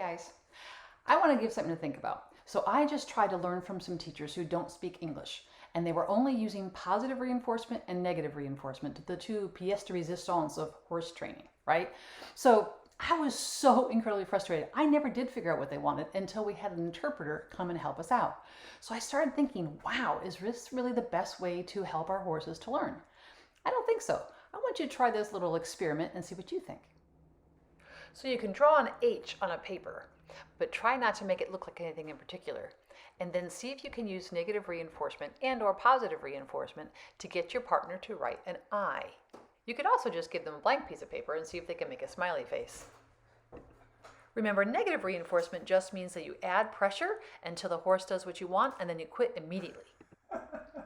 guys, I want to give something to think about. So I just tried to learn from some teachers who don't speak English, and they were only using positive reinforcement and negative reinforcement, the two pièces de résistance of horse training, right? So I was so incredibly frustrated. I never did figure out what they wanted until we had an interpreter come and help us out. So I started thinking, wow, is this really the best way to help our horses to learn? I don't think so. I want you to try this little experiment and see what you think. So you can draw an H on a paper, but try not to make it look like anything in particular. And then see if you can use negative reinforcement and or positive reinforcement to get your partner to write an I. You could also just give them a blank piece of paper and see if they can make a smiley face. Remember, negative reinforcement just means that you add pressure until the horse does what you want and then you quit immediately.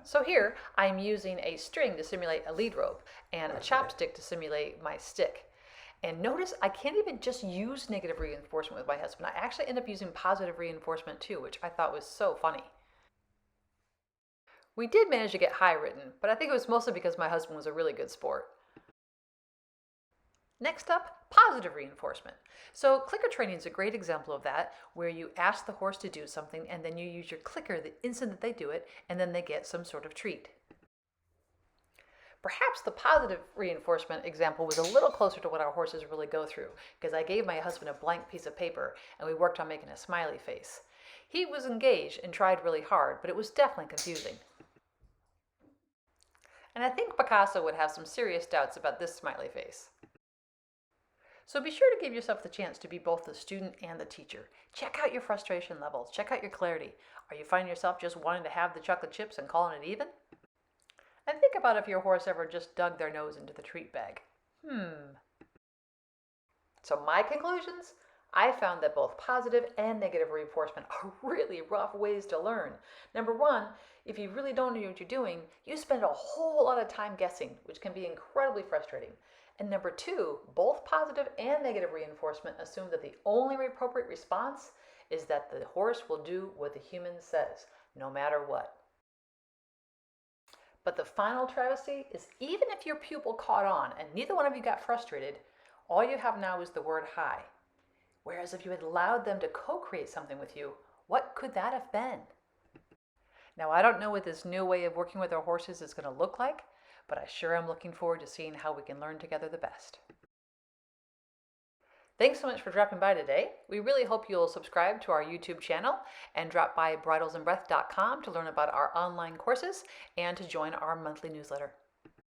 So here, I'm using a string to simulate a lead rope and a chopstick to simulate my stick. And notice I can't even just use negative reinforcement with my husband. I actually end up using positive reinforcement too, which I thought was so funny. We did manage to get high written, but I think it was mostly because my husband was a really good sport. Next up, positive reinforcement. So clicker training is a great example of that, where you ask the horse to do something and then you use your clicker the instant that they do it, and then they get some sort of treat. Perhaps the positive reinforcement example was a little closer to what our horses really go through, because I gave my husband a blank piece of paper and we worked on making a smiley face. He was engaged and tried really hard, but it was definitely confusing. And I think Picasso would have some serious doubts about this smiley face. So be sure to give yourself the chance to be both the student and the teacher. Check out your frustration levels. Check out your clarity. Are you finding yourself just wanting to have the chocolate chips and calling it even? And think about if your horse ever just dug their nose into the treat bag. So my conclusions? I found that both positive and negative reinforcement are really rough ways to learn. Number one, if you really don't know what you're doing, you spend a whole lot of time guessing, which can be incredibly frustrating. And number two, both positive and negative reinforcement assume that the only appropriate response is that the horse will do what the human says, no matter what. But the final travesty is, even if your pupil caught on and neither one of you got frustrated, all you have now is the word hi. Whereas if you had allowed them to co-create something with you, what could that have been? Now, I don't know what this new way of working with our horses is going to look like, but I sure am looking forward to seeing how we can learn together the best. Thanks so much for dropping by today. We really hope you'll subscribe to our YouTube channel and drop by bridlesandbreath.com to learn about our online courses and to join our monthly newsletter.